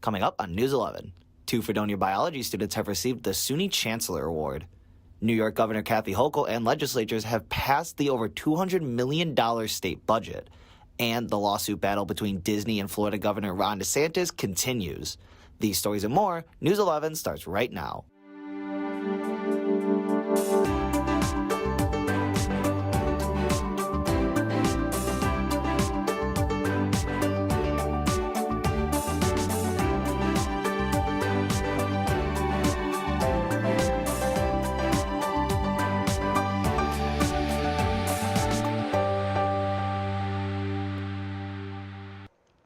Coming up on News 11, 2 Fredonia biology students have received the SUNY Chancellor Award. New York Governor Kathy Hochul and legislatures have passed the over $200 million state budget. And the lawsuit battle between Disney and Florida Governor Ron DeSantis continues. These stories and more, News 11 starts right now.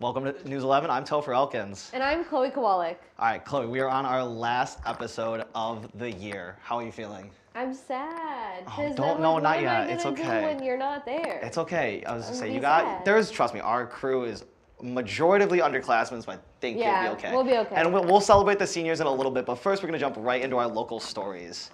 Welcome to News 11. I'm Topher Elkins. And I'm Chloe Kowalik. All right, Chloe, we are on our last episode of the year. How are you feeling? I'm sad. Not yet. It's okay. When you're not there. It's okay. I was gonna say trust me, our crew is majoritively underclassmen, so I think you'll be okay. We'll be okay. And we'll celebrate the seniors in a little bit, but first we're gonna jump right into our local stories.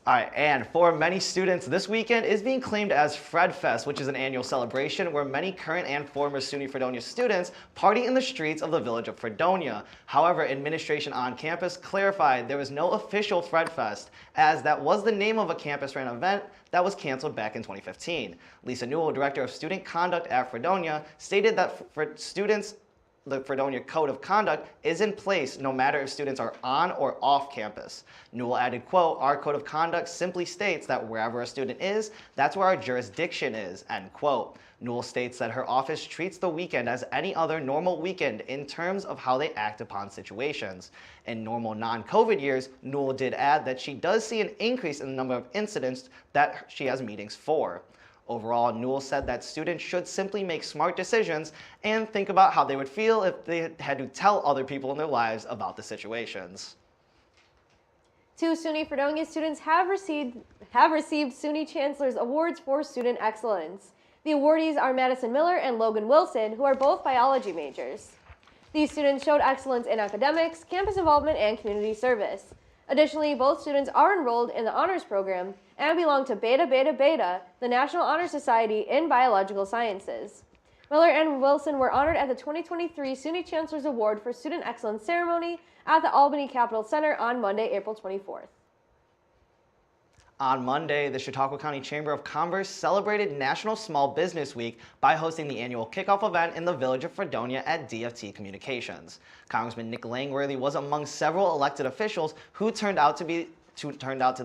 All right, and for many students, this weekend is being claimed as Fred Fest, which is an annual celebration where many current and former SUNY Fredonia students party in the streets of the village of Fredonia. However, administration on campus clarified there was no official Fred Fest, as that was the name of a campus-ran event that was canceled back in 2015. Lisa Newell, Director of Student Conduct at Fredonia, stated that for students, the Fredonia Code of Conduct is in place no matter if students are on or off campus. Newell added, quote, "Our Code of Conduct simply states that wherever a student is, that's where our jurisdiction is," end quote. Newell states that her office treats the weekend as any other normal weekend in terms of how they act upon situations. In normal non-COVID years, Newell did add that she does see an increase in the number of incidents that she has meetings for. Overall, Newell said that students should simply make smart decisions and think about how they would feel if they had to tell other people in their lives about the situations. 2 SUNY Fredonia students have received SUNY Chancellor's Awards for Student Excellence. The awardees are Madison Miller and Logan Wilson, who are both biology majors. These students showed excellence in academics, campus involvement, and community service. Additionally, both students are enrolled in the honors program and belong to Beta Beta Beta, the National Honor Society in Biological Sciences. Miller and Wilson were honored at the 2023 SUNY Chancellor's Award for Student Excellence ceremony at the Albany Capitol Center on Monday, April 24th. On Monday, the Chautauqua County Chamber of Commerce celebrated National Small Business Week by hosting the annual kickoff event in the village of Fredonia at DFT Communications. Congressman Nick Langworthy was among several elected officials who turned out to the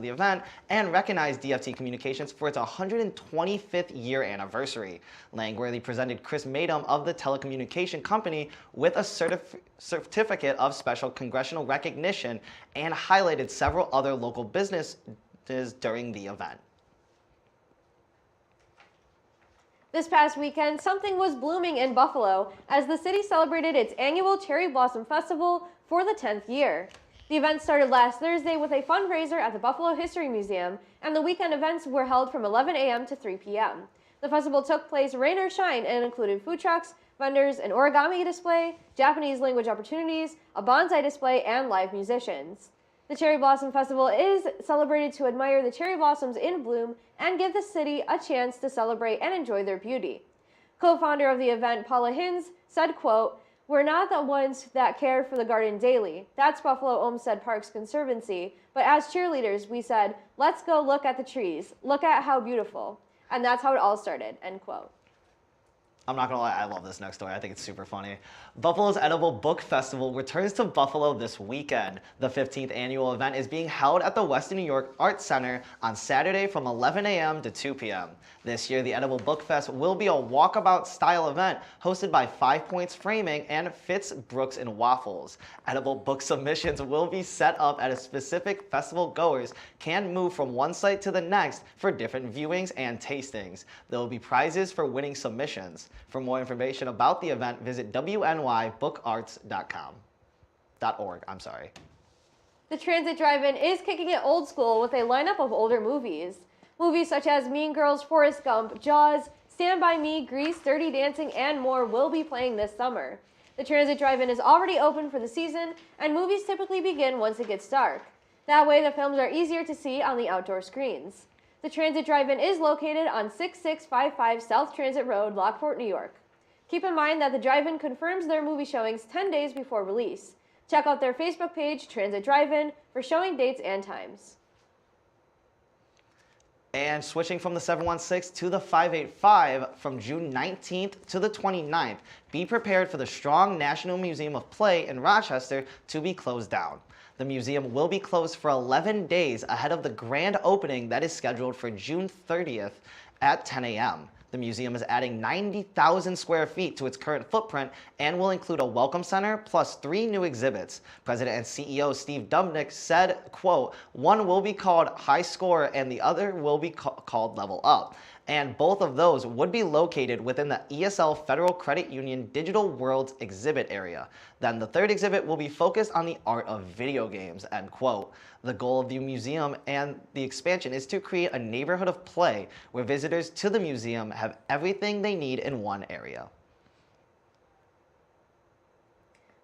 event and recognized DFT Communications for its 125th year anniversary. Langworthy presented Chris Madum of the telecommunication company with a certificate of special congressional recognition and highlighted several other local businesses during the event. This past weekend, something was blooming in Buffalo as the city celebrated its annual Cherry Blossom Festival for the 10th year. The event started last Thursday with a fundraiser at the Buffalo History Museum, and the weekend events were held from 11 a.m. to 3 p.m. The festival took place rain or shine and included food trucks, vendors, an origami display, Japanese language opportunities, a bonsai display, and live musicians. The Cherry Blossom Festival is celebrated to admire the cherry blossoms in bloom and give the city a chance to celebrate and enjoy their beauty. Co-founder of the event, Paula Hinz, said, quote, "We're not the ones that care for the garden daily. That's Buffalo Olmsted Parks Conservancy. But as cheerleaders, we said, let's go look at the trees. Look at how beautiful." And that's how it all started, end quote. I'm not gonna lie, I love this next story. I think it's super funny. Buffalo's Edible Book Festival returns to Buffalo this weekend. The 15th annual event is being held at the Western New York Arts Center on Saturday from 11 a.m. to 2 p.m. This year, the Edible Book Fest will be a walkabout style event hosted by 5 Points Framing and Fitz Brooks and Waffles. Edible book submissions will be set up at a specific festival. Goers can move from one site to the next for different viewings and tastings. There will be prizes for winning submissions. For more information about the event, visit WNYBookArts.org. The Transit Drive-In is kicking it old school with a lineup of older movies. Movies such as Mean Girls, Forrest Gump, Jaws, Stand By Me, Grease, Dirty Dancing, and more will be playing this summer. The Transit Drive-In is already open for the season, and movies typically begin once it gets dark. That way, the films are easier to see on the outdoor screens. The Transit Drive-In is located on 6655 South Transit Road, Lockport, New York. Keep in mind that the drive-in confirms their movie showings 10 days before release. Check out their Facebook page, Transit Drive-In, for showing dates and times. And switching from the 716 to the 585 from June 19th to the 29th, be prepared for the Strong National Museum of Play in Rochester to be closed down. The museum will be closed for 11 days ahead of the grand opening that is scheduled for June 30th at 10 a.m. The museum is adding 90,000 square feet to its current footprint and will include a welcome center plus 3 new exhibits. President and CEO Steve Dubnyk said, quote, "One will be called High Score and the other will be called Level Up. And both of those would be located within the ESL Federal Credit Union Digital Worlds exhibit area. Then the third exhibit will be focused on the art of video games," end quote. The goal of the museum and the expansion is to create a neighborhood of play where visitors to the museum have everything they need in one area.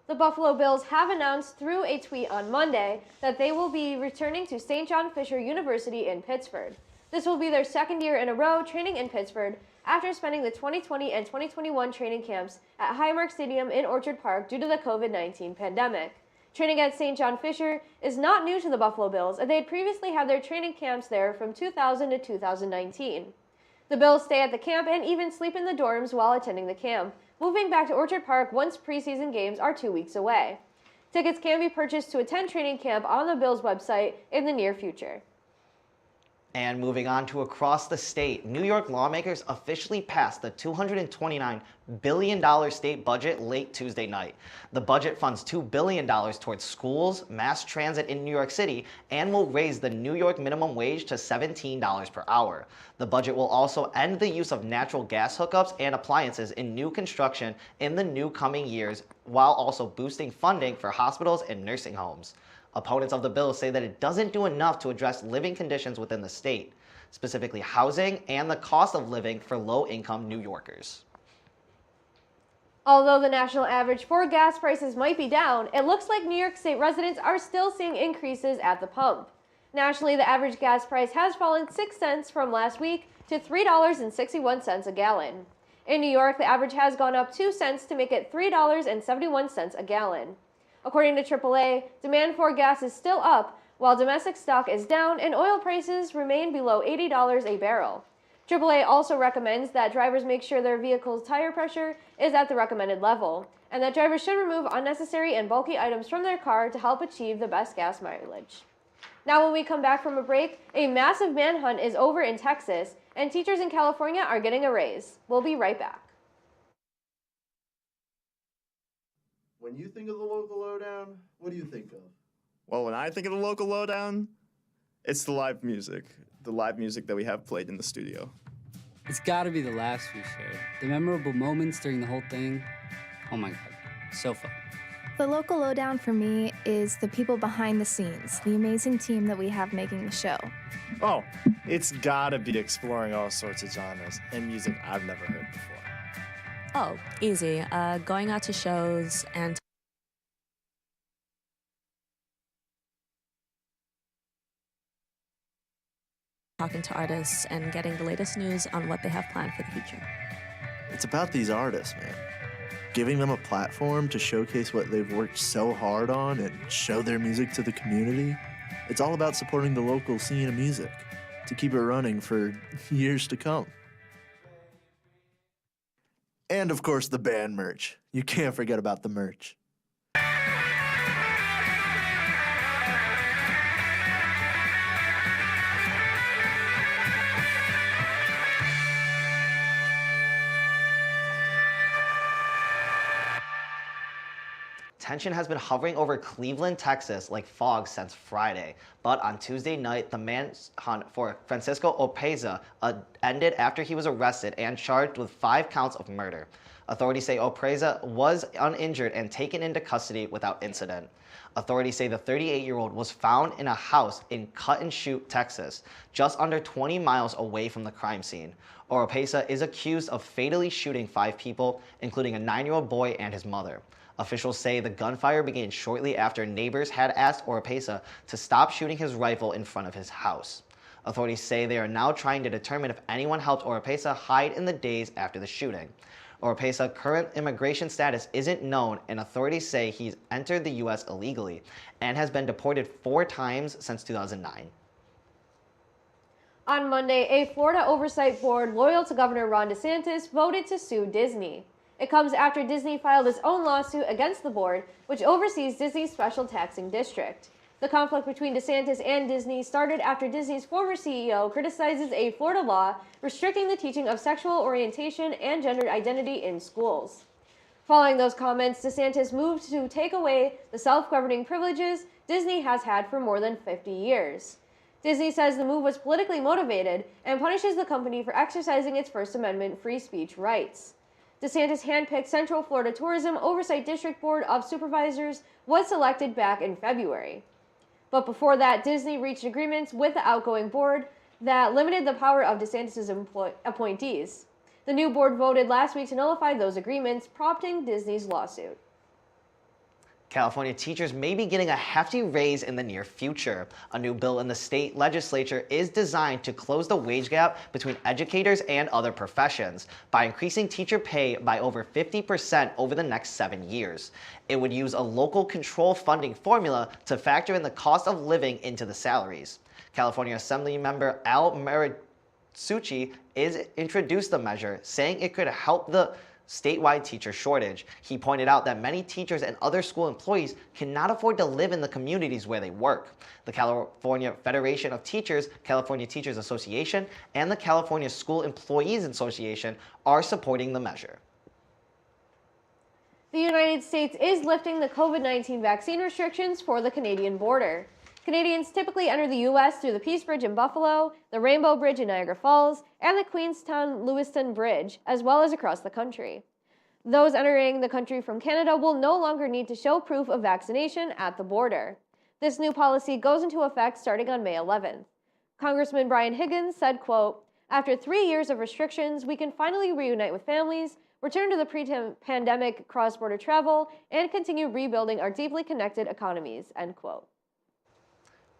The Buffalo Bills have announced through a tweet on Monday that they will be returning to St. John Fisher University in Pittsford. This will be their second year in a row training in Pittsford after spending the 2020 and 2021 training camps at Highmark Stadium in Orchard Park due to the COVID-19 pandemic. Training at St. John Fisher is not new to the Buffalo Bills, and they had previously had their training camps there from 2000 to 2019. The Bills stay at the camp and even sleep in the dorms while attending the camp, moving back to Orchard Park once preseason games are 2 weeks away. Tickets can be purchased to attend training camp on the Bills website in the near future. And moving on to across the state, New York lawmakers officially passed the $229 billion state budget late Tuesday night. The budget funds $2 billion towards schools, mass transit in New York City, and will raise the New York minimum wage to $17 per hour. The budget will also end the use of natural gas hookups and appliances in new construction in the new coming years, while also boosting funding for hospitals and nursing homes. Opponents of the bill say that it doesn't do enough to address living conditions within the state, specifically housing and the cost of living for low-income New Yorkers. Although the national average for gas prices might be down, it looks like New York State residents are still seeing increases at the pump. Nationally, the average gas price has fallen 6 cents from last week to $3.61 a gallon. In New York, the average has gone up 2 cents to make it $3.71 a gallon. According to AAA, demand for gas is still up, while domestic stock is down and oil prices remain below $80 a barrel. AAA also recommends that drivers make sure their vehicle's tire pressure is at the recommended level, and that drivers should remove unnecessary and bulky items from their car to help achieve the best gas mileage. Now when we come back from a break, a massive manhunt is over in Texas, and teachers in California are getting a raise. We'll be right back. When you think of the local lowdown, what do you think of? Well, when I think of the local lowdown, it's the live music that we have played in the studio. It's gotta be the laughs we shared. The memorable moments during the whole thing. Oh my God, so fun. The local lowdown for me is the people behind the scenes, the amazing team that we have making the show. Oh, it's gotta be exploring all sorts of genres and music I've never heard before. Oh, easy. Going out to shows and talking to artists and getting the latest news on what they have planned for the future. It's about these artists, man. Giving them a platform to showcase what they've worked so hard on and show their music to the community. It's all about supporting the local scene of music to keep it running for years to come. And of course, the band merch. You can't forget about the merch. Tension has been hovering over Cleveland, Texas like fog since Friday. But on Tuesday night, the manhunt for Francisco Opeza ended after he was arrested and charged with 5 counts of murder. Authorities say Opeza was uninjured and taken into custody without incident. Authorities say the 38-year-old was found in a house in Cut and Shoot, Texas, just under 20 miles away from the crime scene. Oropesa is accused of fatally shooting 5 people, including a 9-year-old boy and his mother. Officials say the gunfire began shortly after neighbors had asked Oropesa to stop shooting his rifle in front of his house. Authorities say they are now trying to determine if anyone helped Oropesa hide in the days after the shooting. Oropesa current immigration status isn't known, and authorities say he's entered the U.S. illegally and has been deported 4 times since 2009. On Monday, a Florida oversight board loyal to Governor Ron DeSantis voted to sue Disney. It comes after Disney filed its own lawsuit against the board, which oversees Disney's special taxing district. The conflict between DeSantis and Disney started after Disney's former CEO criticizes a Florida law restricting the teaching of sexual orientation and gender identity in schools. Following those comments, DeSantis moved to take away the self-governing privileges Disney has had for more than 50 years. Disney says the move was politically motivated and punishes the company for exercising its First Amendment free speech rights. DeSantis' handpicked Central Florida Tourism Oversight District Board of Supervisors was selected back in February. But before that, Disney reached agreements with the outgoing board that limited the power of DeSantis' appointees. The new board voted last week to nullify those agreements, prompting Disney's lawsuit. California teachers may be getting a hefty raise in the near future. A new bill in the state legislature is designed to close the wage gap between educators and other professions by increasing teacher pay by over 50% over the next 7 years. It would use a local control funding formula to factor in the cost of living into the salaries. California Assembly member Al Marisucci introduced the measure, saying it could help the statewide teacher shortage. He pointed out that many teachers and other school employees cannot afford to live in the communities where they work. The California Federation of Teachers, California Teachers Association, and the California School Employees Association are supporting the measure. The United States is lifting the COVID-19 vaccine restrictions for the Canadian border. Canadians typically enter the U.S. through the Peace Bridge in Buffalo, the Rainbow Bridge in Niagara Falls, and the Queenstown-Lewiston Bridge, as well as across the country. Those entering the country from Canada will no longer need to show proof of vaccination at the border. This new policy goes into effect starting on May 11th. Congressman Brian Higgins said, quote, "After 3 years of restrictions, we can finally reunite with families, return to the pre-pandemic cross-border travel, and continue rebuilding our deeply connected economies," end quote.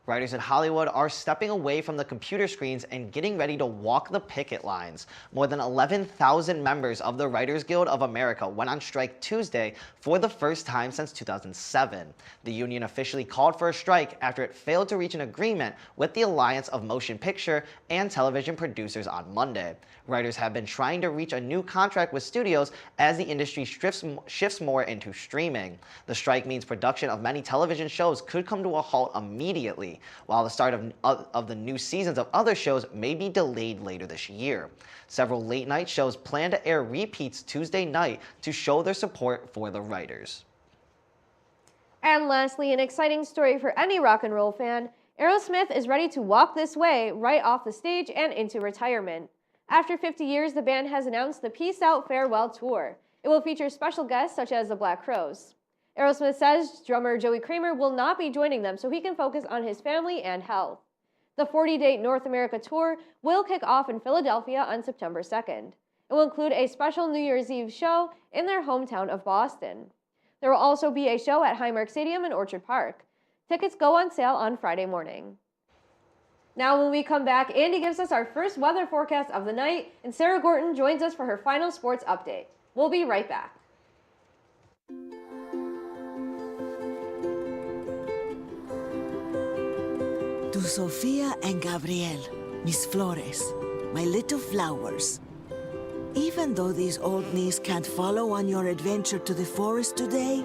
Writers in Hollywood are stepping away from the computer screens and getting ready to walk the picket lines. More than 11,000 members of the Writers Guild of America went on strike Tuesday for the first time since 2007. The union officially called for a strike after it failed to reach an agreement with the Alliance of Motion Picture and Television Producers on Monday. Writers have been trying to reach a new contract with studios as the industry shifts more into streaming. The strike means production of many television shows could come to a halt immediately, while the start of the new seasons of other shows may be delayed later this year. Several late-night shows plan to air repeats Tuesday night to show their support for the writers. And lastly, an exciting story for any rock and roll fan. Aerosmith is ready to walk this way right off the stage and into retirement. After 50 years, the band has announced the Peace Out Farewell Tour. It will feature special guests such as the Black Crowes. Aerosmith says drummer Joey Kramer will not be joining them so he can focus on his family and health. The 40-date North America tour will kick off in Philadelphia on September 2nd. It will include a special New Year's Eve show in their hometown of Boston. There will also be a show at Highmark Stadium in Orchard Park. Tickets go on sale on Friday morning. Now when we come back, Andy gives us our first weather forecast of the night, and Sarah Gorton joins us for her final sports update. We'll be right back. To Sofia and Gabriel, mis flores, my little flowers. Even though these old knees can't follow on your adventure to the forest today,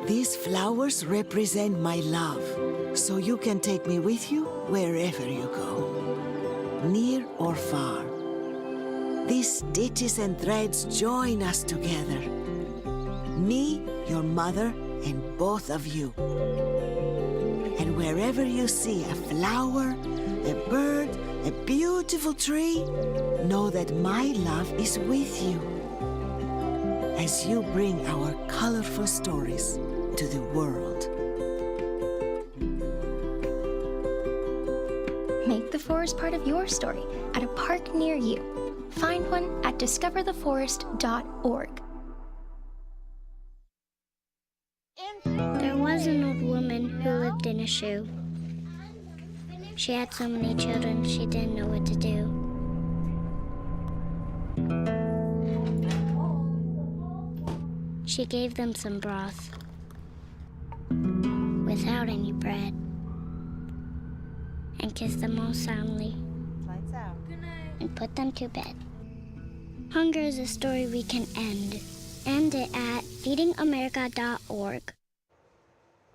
these flowers represent my love, so you can take me with you wherever you go, near or far. These stitches and threads join us together. Me, your mother, and both of you. And wherever you see a flower, a bird, a beautiful tree, know that my love is with you as you bring our colorful stories to the world. Make the forest part of your story at a park near you. Find one at discovertheforest.org. There was an old woman who lived in a shoe. She had so many children, she didn't know what to do. She gave them some broth without any bread and kissed them all soundly. Lights out. And put them to bed. Hunger is a story we can end. End it at feedingamerica.org.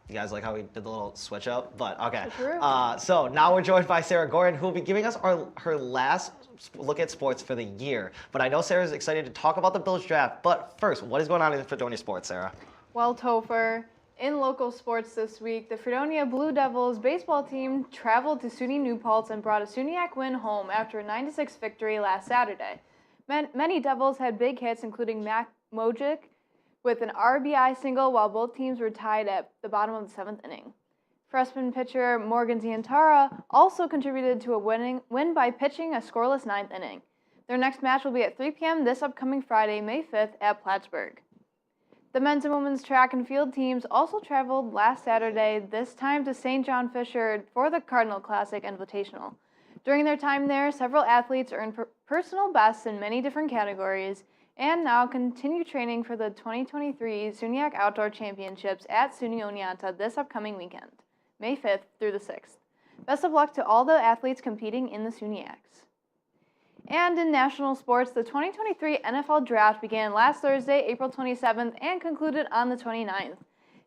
You guys like how we did the little switch up? But okay. True. So now we're joined by Sarah Gordon, who will be giving us her last look at sports for the year. But I know Sarah's excited to talk about the Bills draft. But first, what is going on in Fredonia sports, Sarah? Well, Topher, in local sports this week, the Fredonia Blue Devils baseball team traveled to SUNY New Paltz and brought a SUNYAC win home after a 9-6 victory last Saturday. Many Devils had big hits, including Mac Mojic with an RBI single, while both teams were tied at the bottom of the 7th inning. Freshman pitcher Morgan Zientara also contributed to a win by pitching a scoreless 9th inning. Their next match will be at 3 p.m. this upcoming Friday, May 5th at Plattsburgh. The men's and women's track and field teams also traveled last Saturday, this time to St. John Fisher for the Cardinal Classic Invitational. During their time there, several athletes earned personal bests in many different categories and now continue training for the 2023 SUNYAC Outdoor Championships at SUNY Oneonta this upcoming weekend, May 5th through the 6th. Best of luck to all the athletes competing in the SUNYACs. And in national sports, the 2023 NFL Draft began last Thursday, April 27th, and concluded on the 29th.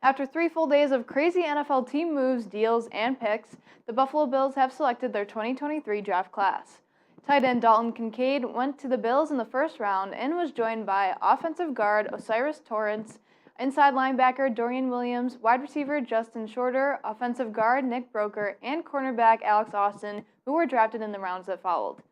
After 3 full days of crazy NFL team moves, deals, and picks, the Buffalo Bills have selected their 2023 draft class. Tight end Dalton Kincaid went to the Bills in the first round and was joined by offensive guard Osiris Torrance, inside linebacker Dorian Williams, wide receiver Justin Shorter, offensive guard Nick Broker, and cornerback Alex Austin, who were drafted in the rounds that followed.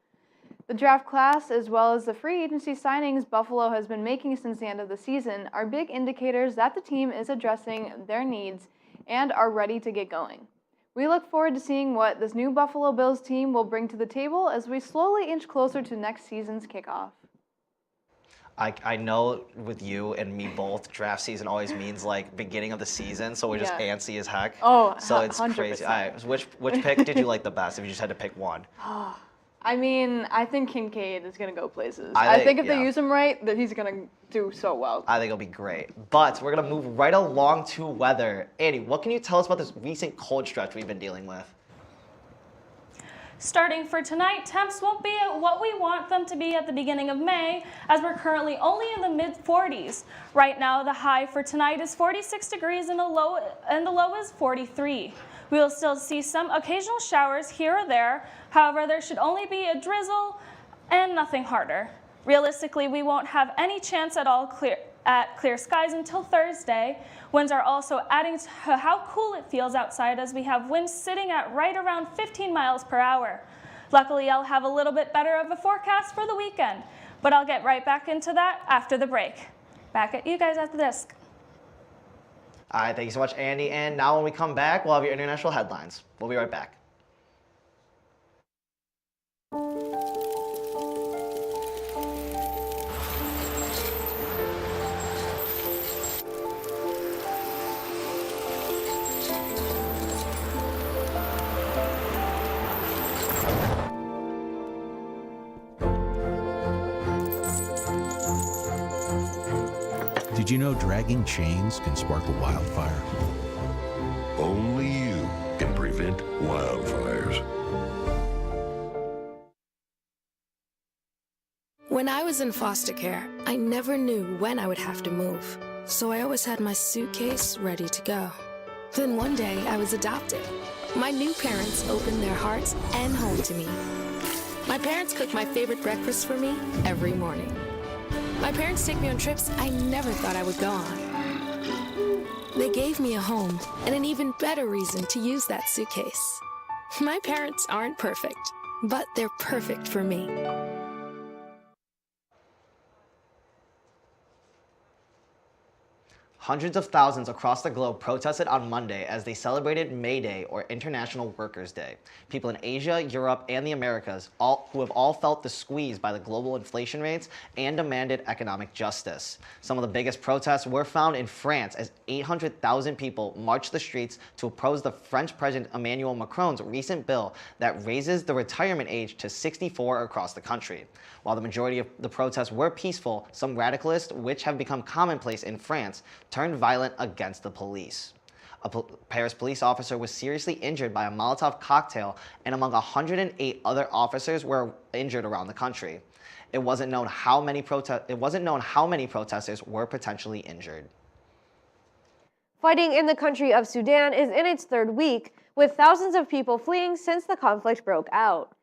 The draft class, as well as the free agency signings Buffalo has been making since the end of the season, are big indicators that the team is addressing their needs and are ready to get going. We look forward to seeing what this new Buffalo Bills team will bring to the table as we slowly inch closer to next season's kickoff. I know with you and me both, draft season always means like beginning of the season, so we're just antsy as heck. Oh, so it's 100%. crazy. All right, which pick did you like the best if you just had to pick one? I mean, I think Kincaid is going to go places. I I think if yeah. they use him right, that he's going to do so well. I think it'll be great. But we're going to move right along to weather. Andy, what can you tell us about this recent cold stretch we've been dealing with? Starting for tonight, temps won't be at what we want them to be at the beginning of May, as we're currently only in the mid-40s. Right now, the high for tonight is 46 degrees and the low is 43. We will still see some occasional showers here or there. However, there should only be a drizzle and nothing harder. Realistically, we won't have any chance at all at clear skies until Thursday. Winds are also adding to how cool it feels outside, as we have winds sitting at right around 15 miles per hour. Luckily, I'll have a little bit better of a forecast for the weekend, but I'll get right back into that after the break. Back at you guys at the desk. All right, thank you so much, Andy. And now when we come back, we'll have your international headlines. We'll be right back. Did you know dragging chains can spark a wildfire? Only you can prevent wildfires. When I was in foster care, I never knew when I would have to move, so I always had my suitcase ready to go. Then one day, I was adopted. My new parents opened their hearts and home to me. My parents cook my favorite breakfast for me every morning. My parents take me on trips I never thought I would go on. They gave me a home and an even better reason to use that suitcase. My parents aren't perfect, but they're perfect for me. Hundreds of thousands across the globe protested on Monday as they celebrated May Day, or International Workers' Day. People in Asia, Europe, and the Americas who have all felt the squeeze by the global inflation rates and demanded economic justice. Some of the biggest protests were found in France as 800,000 people marched the streets to oppose the French President Emmanuel Macron's recent bill that raises the retirement age to 64 across the country. While the majority of the protests were peaceful, some radicalists, which have become commonplace in France, turned violent against the police. A Paris police officer was seriously injured by a Molotov cocktail, and among 108 other officers were injured around the country. It wasn't known how many protesters were potentially injured. Fighting in the country of Sudan is in its third week, with thousands of people fleeing since the conflict broke out.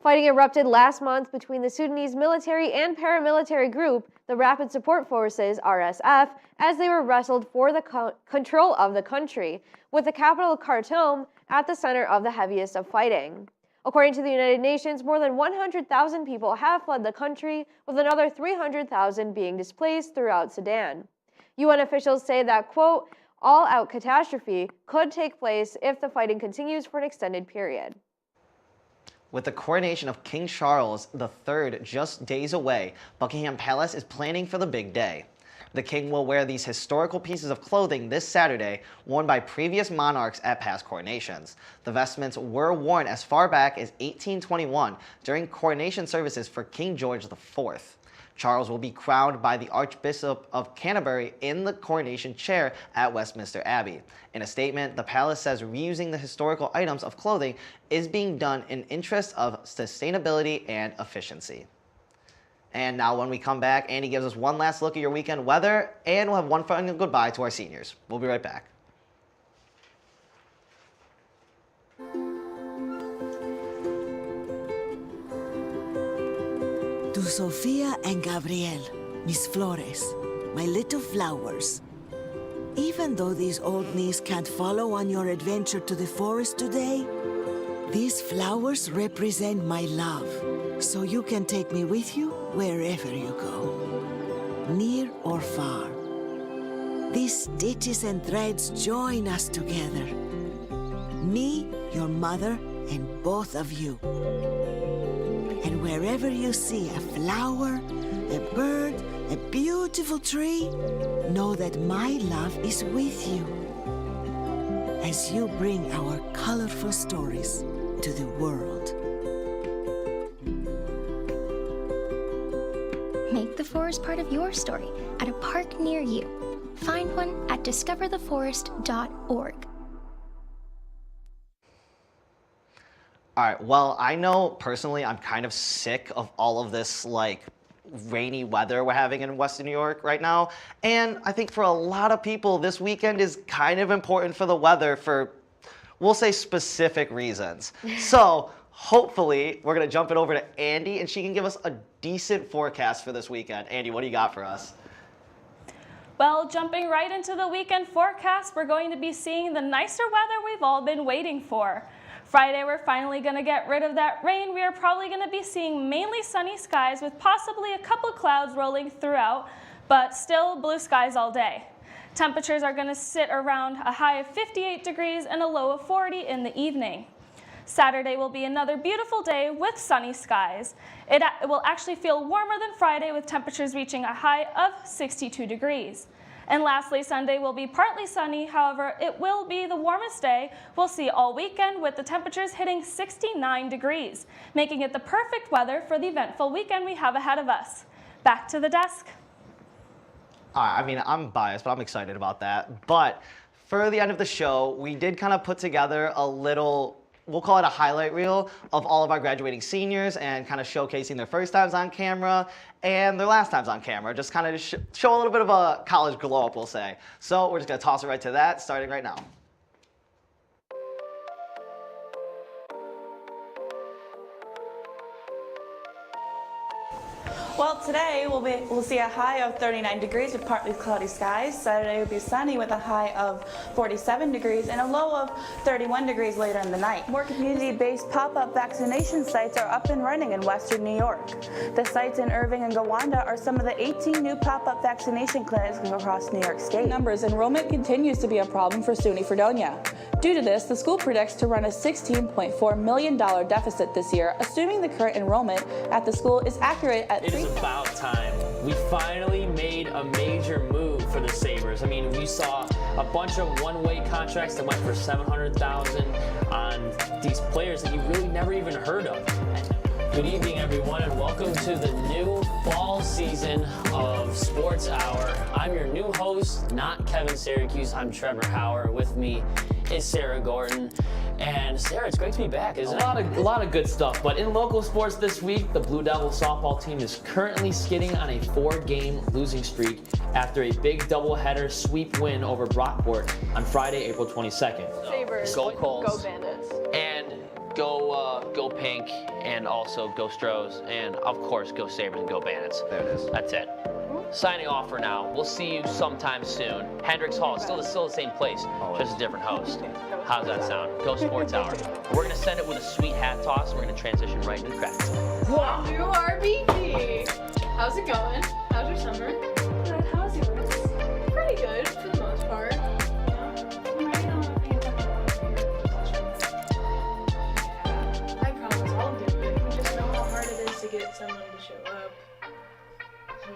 Fighting erupted last month between the Sudanese military and paramilitary group, the Rapid Support Forces, RSF, as they were wrestled for the control of the country, with the capital Khartoum at the center of the heaviest of fighting. According to the United Nations, more than 100,000 people have fled the country, with another 300,000 being displaced throughout Sudan. UN officials say that, quote, all-out catastrophe could take place if the fighting continues for an extended period. With the coronation of King Charles III just days away, Buckingham Palace is planning for the big day. The king will wear these historical pieces of clothing this Saturday, worn by previous monarchs at past coronations. The vestments were worn as far back as 1821 during coronation services for King George IV. Charles will be crowned by the Archbishop of Canterbury in the coronation chair at Westminster Abbey. In a statement, the palace says reusing the historical items of clothing is being done in interest of sustainability and efficiency. And now when we come back, Andy gives us one last look at your weekend weather, and we'll have one final goodbye to our seniors. We'll be right back. To Sofia and Gabriel, mis flores, my little flowers. Even though these old knees can't follow on your adventure to the forest today, these flowers represent my love, so you can take me with you wherever you go, near or far. These stitches and threads join us together. Me, your mother, and both of you. And wherever you see a flower, a bird, a beautiful tree, know that my love is with you as you bring our colorful stories to the world. Make the forest part of your story at a park near you. Find one at discovertheforest.org. All right, well, I know personally I'm kind of sick of all of this rainy weather we're having in Western New York right now. And I think for a lot of people, this weekend is kind of important for the weather for, we'll say, specific reasons. So hopefully we're gonna jump it over to Andy and she can give us a decent forecast for this weekend. Andy, what do you got for us? Well, jumping right into the weekend forecast, we're going to be seeing the nicer weather we've all been waiting for. Friday, we're finally going to get rid of that rain. We are probably going to be seeing mainly sunny skies with possibly a couple clouds rolling throughout, but still blue skies all day. Temperatures are going to sit around a high of 58 degrees and a low of 40 in the evening. Saturday will be another beautiful day with sunny skies. It will actually feel warmer than Friday with temperatures reaching a high of 62 degrees. And lastly, Sunday will be partly sunny. However, it will be the warmest day we'll see all weekend with the temperatures hitting 69 degrees, making it the perfect weather for the eventful weekend we have ahead of us. Back to the desk. I mean, I'm biased, but I'm excited about that. But for the end of the show, we did kind of put together a little, we'll call it a highlight reel of all of our graduating seniors and kind of showcasing their first times on camera and their last times on camera, just kind of show a little bit of a college glow up, we'll say. So we're just gonna toss it right to that, starting right now. Well, today we'll see a high of 39 degrees with partly cloudy skies. Saturday will be sunny with a high of 47 degrees and a low of 31 degrees later in the night. More community-based pop-up vaccination sites are up and running in Western New York. The sites in Irving and Gowanda are some of the 18 new pop-up vaccination clinics across New York State. Numbers enrollment continues to be a problem for SUNY Fredonia. Due to this, the school predicts to run a $16.4 million deficit this year, assuming the current enrollment at the school is accurate at It is about time. We finally made a major move for the Sabres. I mean, we saw a bunch of one-way contracts that went for $700,000 on these players that you really never even heard of. Good evening, everyone, and welcome to the new fall season of Sports Hour. I'm your new host, not Kevin Syracuse. I'm Trevor Hauer. With me is Sarah Gordon. And Sarah, it's great to be back, isn't it? A lot of good stuff. But in local sports this week, the Blue Devil softball team is currently skidding on a 4-game losing streak after a big doubleheader sweep win over Brockport on Friday, April 22nd. Sabres. Go Coles. Go Bandits. And go Pink, and also go Stros, and of course go Sabres and go Bandits. There it is. That's it. Signing off for now. We'll see you sometime soon. Hendricks Hall, still the same place, just a different host. How's that sound? Go Sports Hour. We're gonna send it with a sweet hat toss. We're gonna transition right into the crack. Wow. New RBG. How's it going? How's your summer? Good. How's yours? Pretty good for the most part. I promise I'll do it. We just know how hard it is to get someone to show up.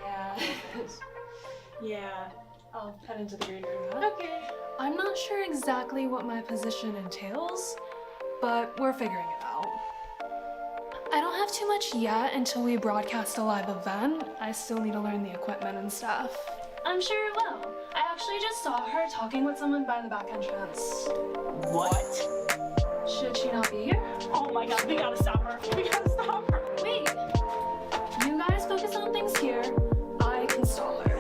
Yeah. Yeah. I'll head into the green room. Huh? Okay. I'm not sure exactly what my position entails, but we're figuring it out. I don't have too much yet until we broadcast a live event. I still need to learn the equipment and stuff. I'm sure it will. I actually just saw her talking with someone by the back entrance. What? Should she not be here? Oh my god, we gotta stop her. We gotta stop her. Wait. You guys focus on things here. I can stall her.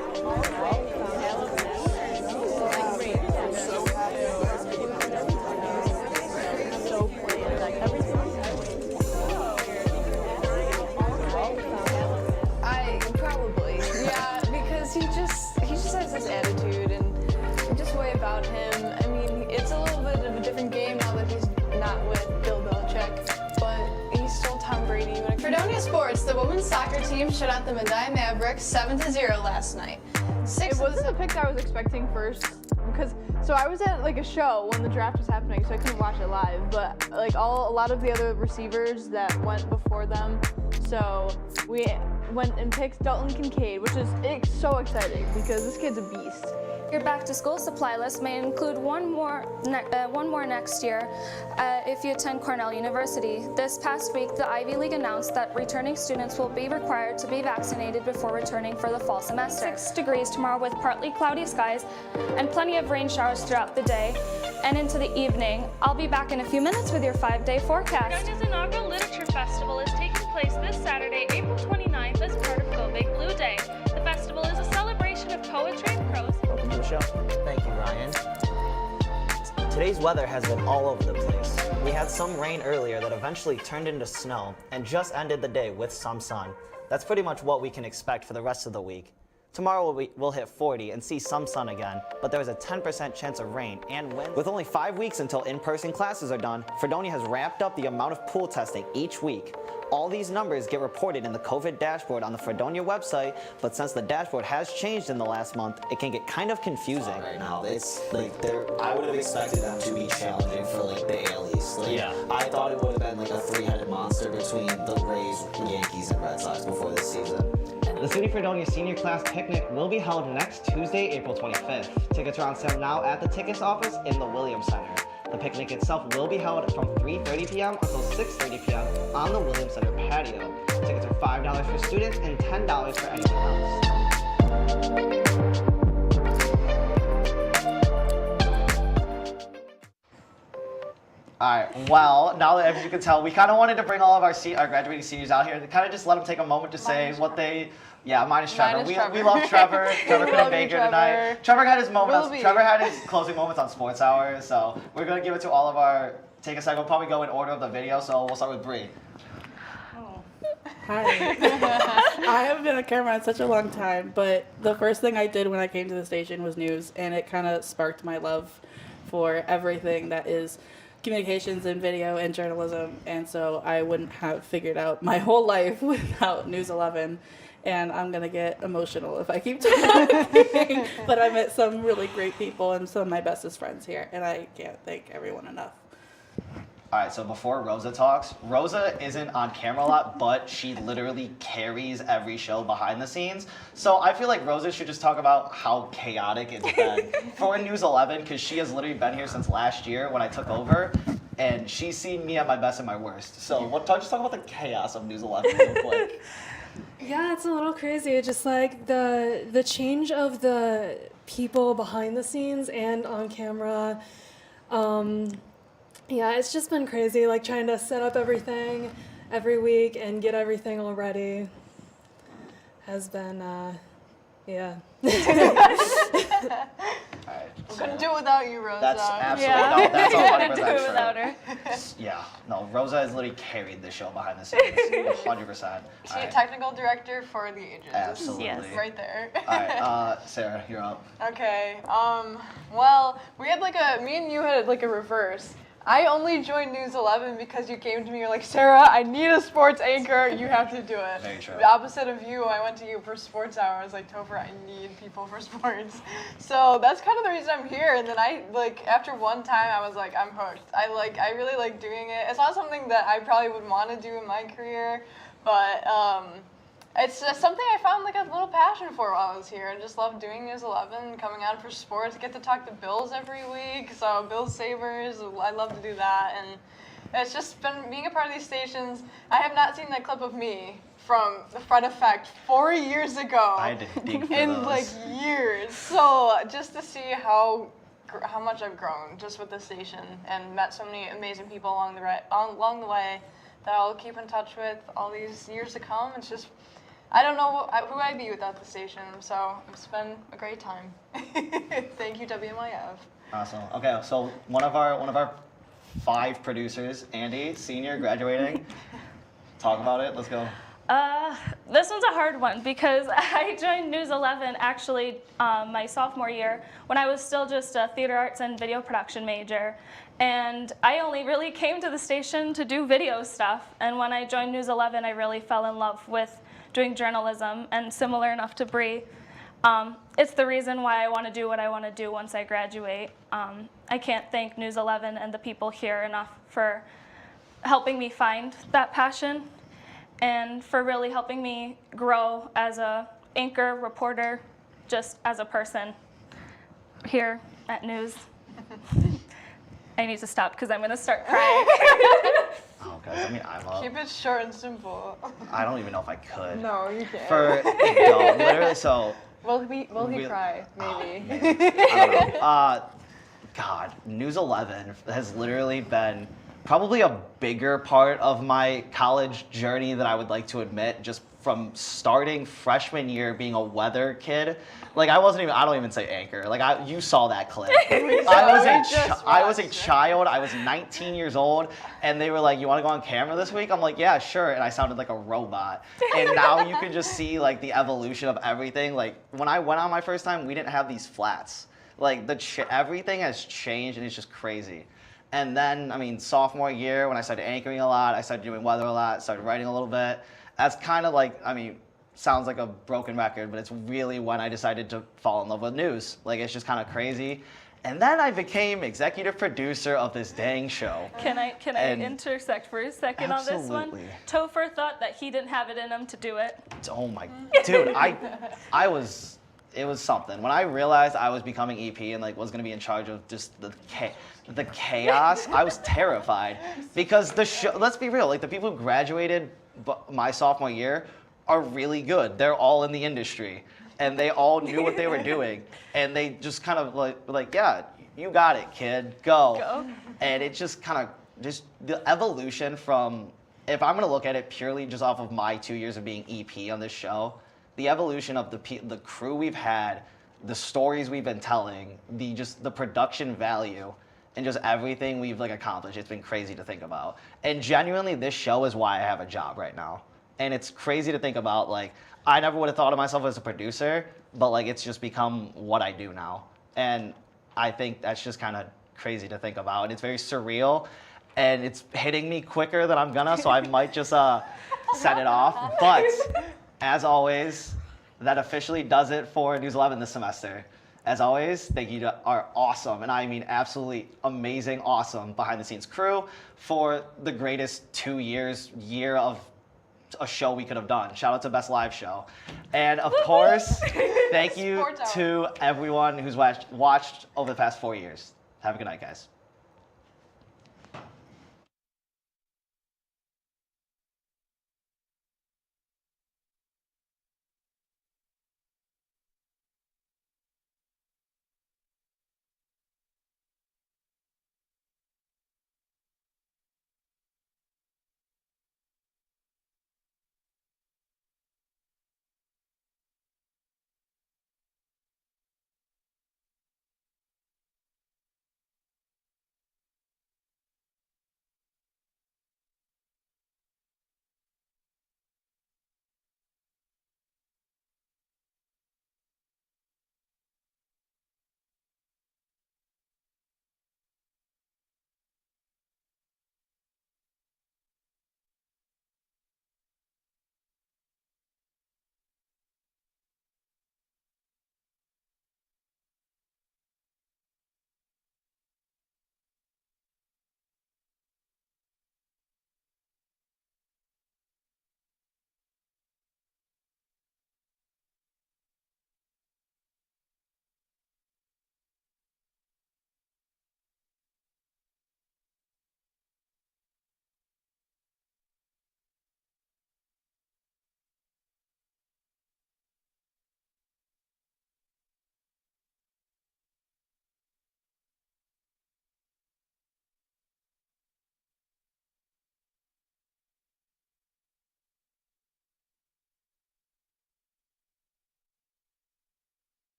He just has this attitude and just way about him. I mean, it's a little bit of a different game now that he's not with Bill Belichick, but he's still Tom Brady. Fredonia Sports, the women's soccer team shut out the Medai Mavericks 7-0 last night. It wasn't the pick I was expecting first, because so I was at like a show when the draft was happening, so I couldn't watch it live. But like a lot of the other receivers that went before them, so we went and picked Dalton Kincaid, which is so exciting because this kid's a beast. Your back-to-school supply list may include one more next year if you attend Cornell University. This past week, the Ivy League announced that returning students will be required to be vaccinated before returning for the fall semester. 6 degrees tomorrow with partly cloudy skies and plenty of rain showers throughout the day and into the evening. I'll be back in a few minutes with your 5-day forecast. Fredonia's inaugural Literature Festival is taking place this Saturday, April 29th, as part of Go Big Blue Day. The festival is a celebration of poetry and prose. Welcome to the show. Thank you, Ryan. Today's weather has been all over the place. We had some rain earlier that eventually turned into snow and just ended the day with some sun. That's pretty much what we can expect for the rest of the week. Tomorrow we'll hit 40 and see some sun again, but there's a 10% chance of rain and wind. With only 5 weeks until in-person classes are done, Fredonia has ramped up the amount of pool testing each week. All these numbers get reported in the COVID dashboard on the Fredonia website, but since the dashboard has changed in the last month, it can get kind of confusing. Right now, it's like I would have expected them to be challenging for like the AL East. Like, Yeah. I thought it would have been like a three-headed monster between the Rays, Yankees, and Red Sox before this season. The SUNY Fredonia Senior Class Picnic will be held next Tuesday, April 25th. Tickets are on sale now at the tickets office in the Williams Center. The picnic itself will be held from 3:30 p.m. until 6:30 p.m. on the Williams Center patio. Tickets are $5 for students and $10 for anyone else. Alright, well, now that as you can tell, we kind of wanted to bring all of our graduating seniors out here to kind of just let them take a moment to say what they... Yeah, minus Trevor. We love Trevor. Trevor couldn't make it tonight. Trevor had his moments. Trevor had his closing moments on Sports Hour, so we're going to give it to all of our... Take a second, we'll probably go in order of the video, so we'll start with Bree. Hi. I haven't been on camera in such a long time, but the first thing I did when I came to the station was news, and it kind of sparked my love for everything that is communications and video and journalism, and so I wouldn't have figured out my whole life without News 11, and I'm going to get emotional if I keep talking, but I met some really great people and some of my bestest friends here, and I can't thank everyone enough. All right, so before Rosa talks, Rosa isn't on camera a lot, but she literally carries every show behind the scenes. So I feel like Rosa should just talk about how chaotic it's been for News 11, because she has literally been here since last year when I took over, and she's seen me at my best and my worst. So just talk about the chaos of News 11 real quick. Yeah, it's a little crazy. It's just like the change of the people behind the scenes and on camera. Yeah, it's just been crazy, like trying to set up everything every week and get everything all ready has been, yeah. We couldn't do it without you, Rosa. That's absolutely, no, that's 100% do it true. without her. Yeah, no, Rosa has literally carried the show behind the scenes, 100%. She technical director for the ages. Absolutely. Yes. Right there. All right, Sarah, you're up. Okay. Well, we had me and you had a reverse. I only joined News 11 because you came to me, you're like, Sarah, I need a sports anchor, you have to do it. Very true. The opposite of you, I went to you for sports hour. I was like, Topher, I need people for sports. So that's kind of the reason I'm here. And then after one time, I was like, I'm hooked. I really like doing it. It's not something that I probably would want to do in my career, but it's just something I found a little passion for while I was here. I just love doing News 11, coming out for sports, get to talk to Bills every week. So Bills Sabres, I love to do that. And it's just been being a part of these stations. I have not seen that clip of me from the Fred Effect 4 years ago. I had to dig for in those. Years. So just to see how much I've grown just with the station and met so many amazing people along the way that I'll keep in touch with all these years to come. It's just, I don't know who I'd be without the station, so it's been a great time. Thank you, WMYF. Awesome. Okay, so one of our 5 producers, Andy, senior, graduating. Talk about it. Let's go. This one's a hard one because I joined News 11 actually my sophomore year when I was still just a theater arts and video production major. And I only really came to the station to do video stuff. And when I joined News 11, I really fell in love with doing journalism, and similar enough to Bree. It's the reason why I want to do what I want to do once I graduate. I can't thank News 11 and the people here enough for helping me find that passion and for really helping me grow as a anchor, reporter, just as a person here at News. I need to stop because I'm going to start crying. Oh, guys, I'm up. Keep it short and simple. I don't even know if I could. No, you can't. No, literally, so. Will he cry? Maybe. I don't know. God, News 11 has literally been probably a bigger part of my college journey than I would like to admit, just from starting freshman year being a weather kid. I don't even say anchor. You saw that clip. I was a child. I was 19 years old, and they were like, you want to go on camera this week? I'm like, yeah, sure. And I sounded like a robot. And now you can just see the evolution of everything. When I went on my first time, we didn't have these flats. Everything has changed, and it's just crazy. And then, sophomore year, when I started anchoring a lot, I started doing weather a lot, started writing a little bit. That's kind of sounds like a broken record, but it's really when I decided to fall in love with news. It's just kind of crazy. And then I became executive producer of this dang show. Can I intersect for a second on this one? Absolutely. Topher thought that he didn't have it in him to do it. Oh my, dude, it was something. When I realized I was becoming EP and was gonna be in charge of just the chaos, I was terrified because the show, let's be real, the people who graduated my sophomore year are really good. They're all in the industry and they all knew what they were doing and they just kind of yeah, you got it, kid, go. And it just kind of, just the evolution from, if I'm gonna look at it purely just off of my 2 years of being EP on this show, the evolution of the crew we've had, the stories we've been telling, the production value, and just everything we've accomplished. It's been crazy to think about. And genuinely, this show is why I have a job right now. And it's crazy to think about. Like, I never would have thought of myself as a producer, but like it's just become what I do now. And I think that's just kind of crazy to think about. And it's very surreal, and it's hitting me quicker than I'm gonna, so I might just send it off. But as always, that officially does it for News 11 this semester. As always, thank you to our awesome, and I mean absolutely amazing, awesome behind-the-scenes crew for the greatest 2 year of a show we could have done. Shout out to Best Live Show. And of course, thank you to everyone who's watched over the past 4 years. Have a good night, guys.